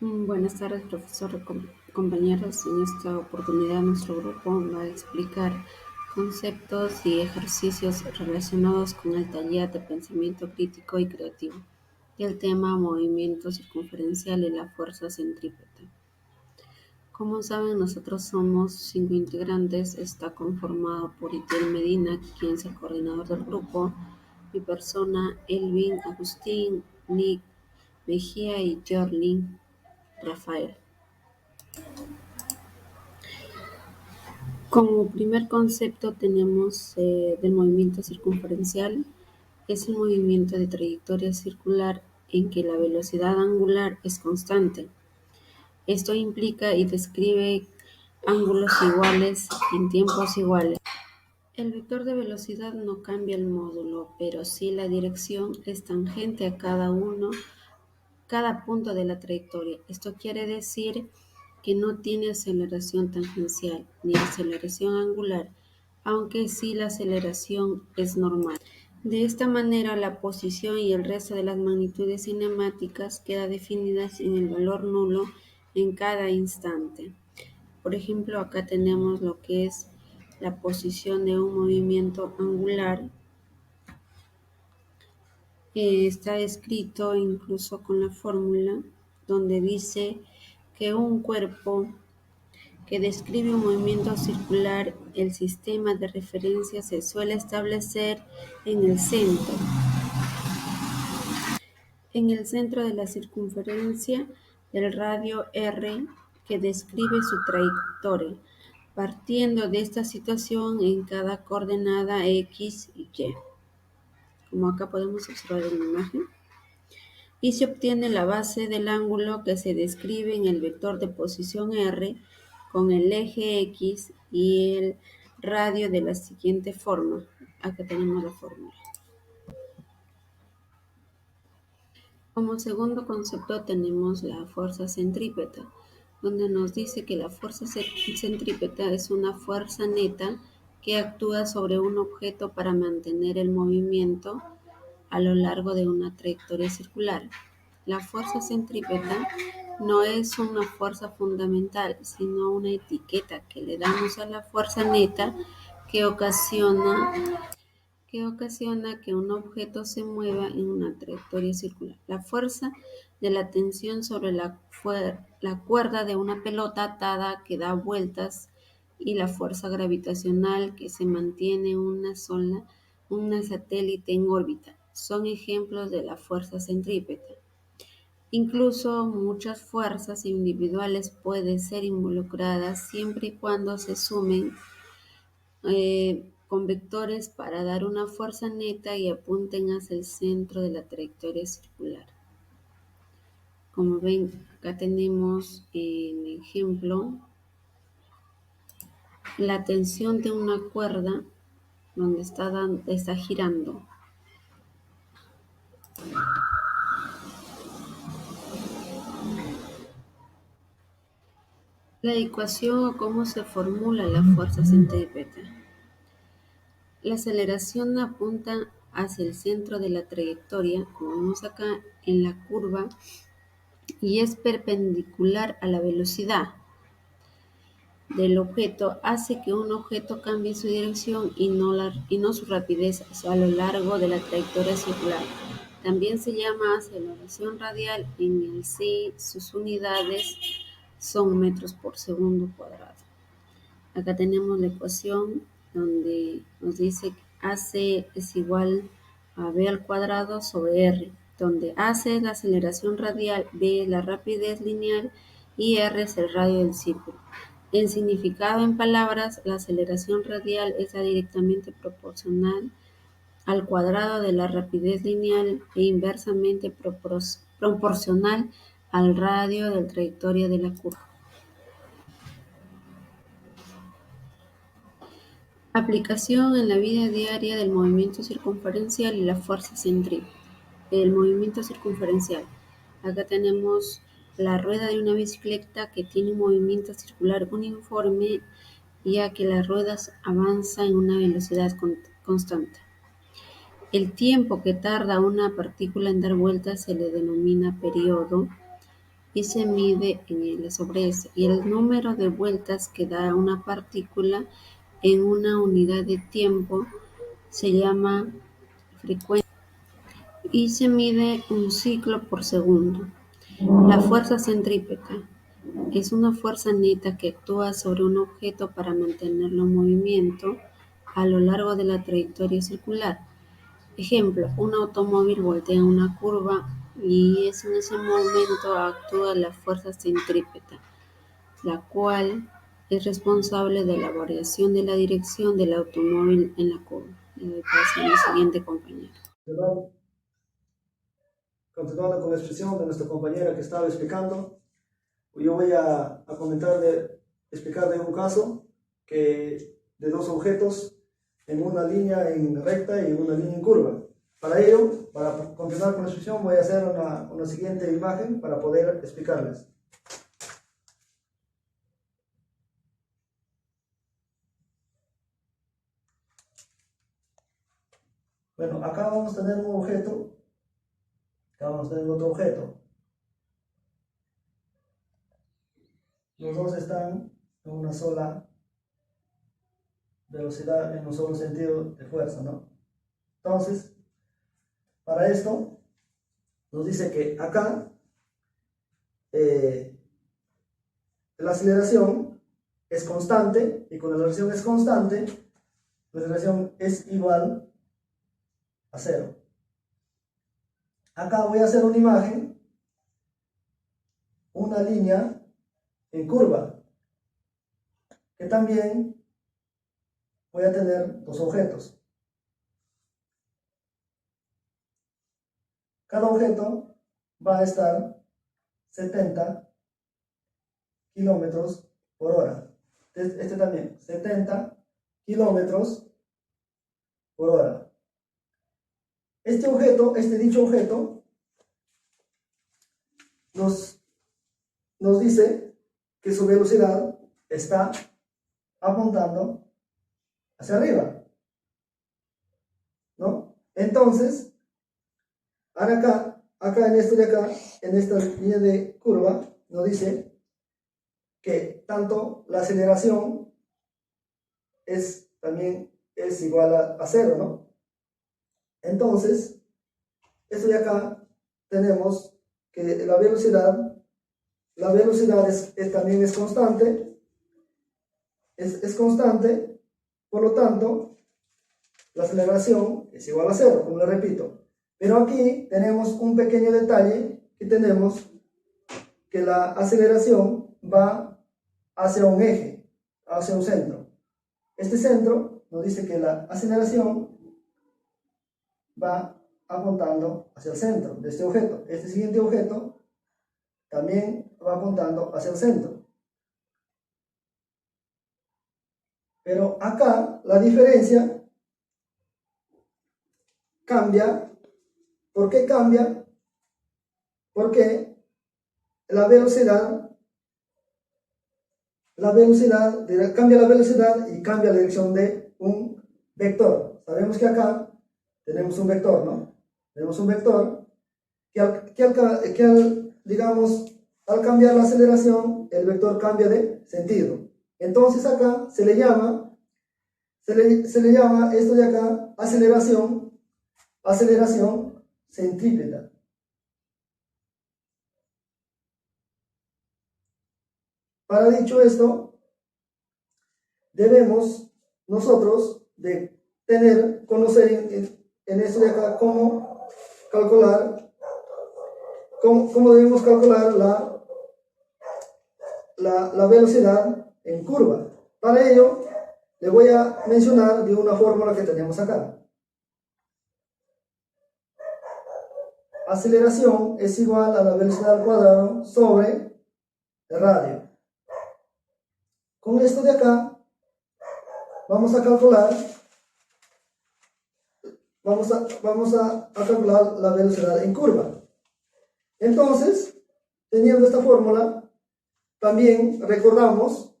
Buenas tardes, profesor, compañeros. En esta oportunidad nuestro grupo va a explicar conceptos y ejercicios relacionados con el taller de pensamiento crítico y creativo y el tema movimiento circunferencial y la fuerza centrípeta. Como saben, nosotros somos 5 integrantes. Está conformado por Itiel Medina, quien es el coordinador del grupo, mi persona, Elvin, Agustín, Nick, Mejía y Jorlin Rafael. Como primer concepto tenemos del movimiento circunferencial. Es el movimiento de trayectoria circular en que la velocidad angular es constante. Esto implica y describe ángulos iguales en tiempos iguales. El vector de velocidad no cambia el módulo, pero sí la dirección es tangente a cada punto de la trayectoria. Esto quiere decir que no tiene aceleración tangencial ni aceleración angular, aunque sí la aceleración es normal. De esta manera, la posición y el resto de las magnitudes cinemáticas queda definidas en el valor nulo en cada instante. Por ejemplo, acá tenemos lo que es la posición de un movimiento angular. Está escrito incluso con la fórmula donde dice que un cuerpo que describe un movimiento circular, el sistema de referencia se suele establecer en el centro de la circunferencia del radio R que describe su trayectoria, partiendo de esta situación en cada coordenada X y Y, como acá podemos observar en la imagen, y se obtiene la base del ángulo que se describe en el vector de posición R con el eje X y el radio de la siguiente forma. Acá tenemos la fórmula. Como segundo concepto tenemos la fuerza centrípeta, donde nos dice que la fuerza centrípeta es una fuerza neta que actúa sobre un objeto para mantener el movimiento a lo largo de una trayectoria circular. La fuerza centrípeta no es una fuerza fundamental, sino una etiqueta que le damos a la fuerza neta que ocasiona que un objeto se mueva en una trayectoria circular. La fuerza de la tensión sobre la cuerda de una pelota atada que da vueltas y la fuerza gravitacional que se mantiene una satélite en órbita son ejemplos de la fuerza centrípeta. Incluso muchas fuerzas individuales pueden ser involucradas siempre y cuando se sumen con vectores para dar una fuerza neta y apunten hacia el centro de la trayectoria circular. Como ven, acá tenemos en ejemplo la tensión de una cuerda donde está girando. La ecuación o cómo se formula la fuerza centrípeta. La aceleración apunta hacia el centro de la trayectoria, como vemos acá en la curva, y es perpendicular a la velocidad del objeto. Hace que un objeto cambie su dirección y no su rapidez a lo largo de la trayectoria circular. También se llama aceleración radial. En el sí, sus unidades son metros por segundo cuadrado. Acá tenemos la ecuación donde nos dice que AC es igual a V al cuadrado sobre R, donde AC es la aceleración radial, V es la rapidez lineal y R es el radio del círculo. En significado en palabras, la aceleración radial es directamente proporcional al cuadrado de la rapidez lineal e inversamente proporcional al radio de la trayectoria de la curva. Aplicación en la vida diaria del movimiento circunferencial y la fuerza centrípeta. El movimiento circunferencial. Acá tenemos la rueda de una bicicleta que tiene un movimiento circular uniforme, ya que las ruedas avanzan en una velocidad constante. El tiempo que tarda una partícula en dar vueltas se le denomina periodo. y se mide en L sobre S. Y el número de vueltas que da una partícula en una unidad de tiempo se llama frecuencia y se mide un ciclo por segundo. La fuerza centrípeta es una fuerza neta que actúa sobre un objeto para mantenerlo en movimiento a lo largo de la trayectoria circular. Ejemplo, un automóvil voltea una curva y en ese momento actúa la fuerza centrípeta, la cual es responsable de la variación de la dirección del automóvil en la curva. Le doy paso a mi siguiente compañero. Perdón. Continuando con la expresión de nuestra compañera que estaba explicando, yo voy a explicar de un caso de dos objetos en una línea en recta y en una línea en curva. Para ello, para continuar con la expresión, voy a hacer una siguiente imagen para poder explicarles. Bueno, acá vamos a tener un objeto, acá vamos a tener otro objeto. Los dos están en una sola velocidad, en un solo sentido de fuerza, ¿no? Entonces, para esto, nos dice que acá la aceleración es constante, y cuando la aceleración es constante, la aceleración es igual a 0. Acá voy a hacer una imagen, una línea en curva, que también voy a tener dos objetos. Cada objeto va a estar 70 kilómetros por hora. Este también, 70 kilómetros por hora. Dicho objeto, nos dice que su velocidad está apuntando hacia arriba, ¿no? Entonces, ahora acá en esto de acá, en esta línea de curva, nos dice que tanto la aceleración también es igual a 0, ¿no? Entonces, esto de acá tenemos que la velocidad también es constante, es constante, por lo tanto, la aceleración es igual a 0, como le repito. Pero aquí tenemos un pequeño detalle, que tenemos que la aceleración va hacia un eje, hacia un centro. Este centro nos dice que la aceleración va apuntando hacia el centro de este objeto. Este siguiente objeto también va apuntando hacia el centro. Pero acá la diferencia cambia. ¿Por qué cambia? Porque cambia la velocidad y cambia la dirección de un vector. Sabemos que acá tenemos un vector, ¿no? Tenemos un vector digamos, al cambiar la aceleración, el vector cambia de sentido. Entonces acá se le llama esto de acá aceleración centrípeta. Para dicho esto, debemos nosotros de conocer en esto de acá cómo debemos calcular la velocidad en curva. Para ello, le voy a mencionar de una fórmula que tenemos acá. Aceleración es igual a la velocidad al cuadrado sobre el radio. Con esto de acá, vamos a calcular la velocidad en curva. Entonces, teniendo esta fórmula, también recordamos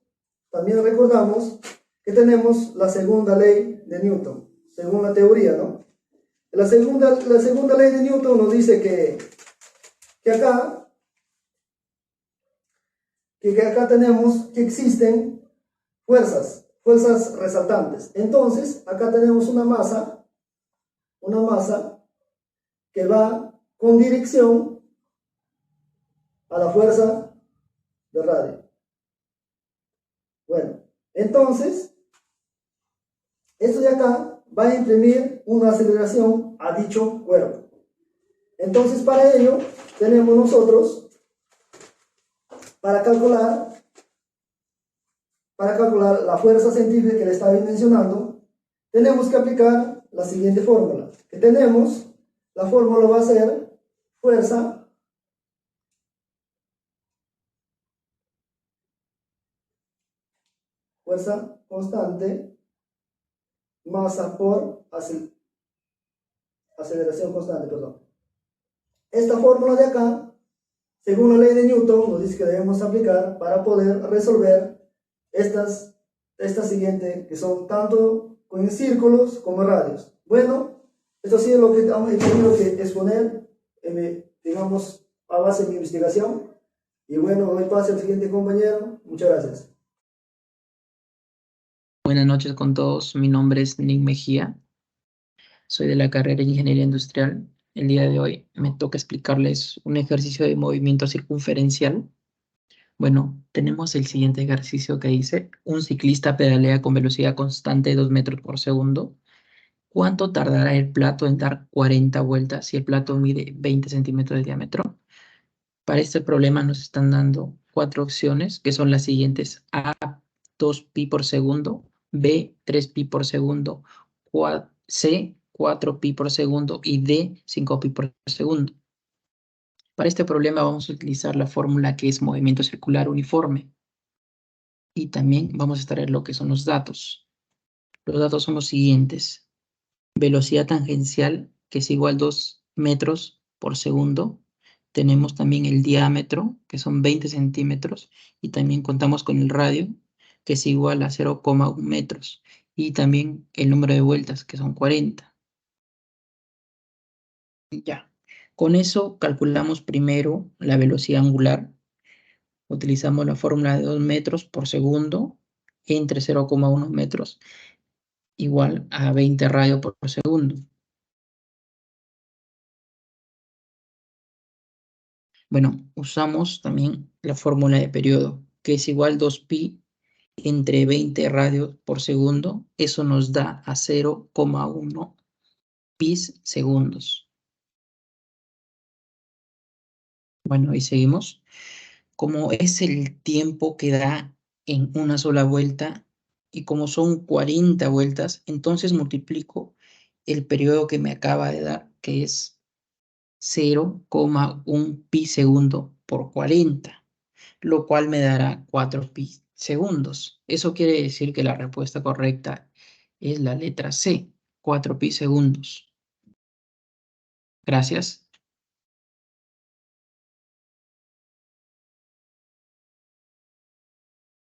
que tenemos la segunda ley de Newton, según la teoría, ¿no? La segunda ley de Newton nos dice que acá que acá tenemos que existen fuerzas resaltantes. Entonces, acá tenemos una masa que va con dirección a la fuerza de radio. Bueno, entonces, esto de acá va a imprimir una aceleración a dicho cuerpo. Entonces, para ello, tenemos nosotros, para calcular la fuerza centrífuga que le estaba mencionando, tenemos que aplicar la siguiente fórmula. La fórmula va a ser fuerza constante, masa por aceleración constante, perdón. Esta fórmula de acá, según la ley de Newton, nos dice que debemos aplicar para poder resolver estas siguientes, que son tanto con círculos como radios. Bueno, esto ha sido lo que he tenido que exponer, digamos, a base de mi investigación. Y bueno, doy paso al siguiente compañero. Muchas gracias. Buenas noches con todos. Mi nombre es Nick Mejía. Soy de la carrera de Ingeniería Industrial. El día de hoy me toca explicarles un ejercicio de movimiento circunferencial. Bueno, tenemos el siguiente ejercicio que dice: un ciclista pedalea con velocidad constante de 2 metros por segundo. ¿Cuánto tardará el plato en dar 40 vueltas si el plato mide 20 centímetros de diámetro? Para este problema nos están dando 4 opciones, que son las siguientes: A, 2pi por segundo; B, 3pi por segundo; C, 4pi por segundo; y D, 5pi por segundo. Para este problema vamos a utilizar la fórmula que es movimiento circular uniforme. Y también vamos a extraer lo que son los datos. Los datos son los siguientes: velocidad tangencial, que es igual a 2 metros por segundo. Tenemos también el diámetro, que son 20 centímetros, y también contamos con el radio, que es igual a 0,1 metros, y también el número de vueltas, que son 40. Ya, con eso calculamos primero la velocidad angular. Utilizamos la fórmula de 2 metros por segundo entre 0,1 metros, igual a 20 radios por segundo. Bueno, usamos también la fórmula de periodo, que es igual a 2pi entre 20 radios por segundo. Eso nos da a 0,1 pis segundos. Bueno, y seguimos. Como es el tiempo que da en una sola vuelta y como son 40 vueltas, entonces multiplico el periodo que me acaba de dar, que es 0,1 pi segundo por 40, lo cual me dará 4 pi segundos. Eso quiere decir que la respuesta correcta es la letra C, 4 pi segundos. Gracias.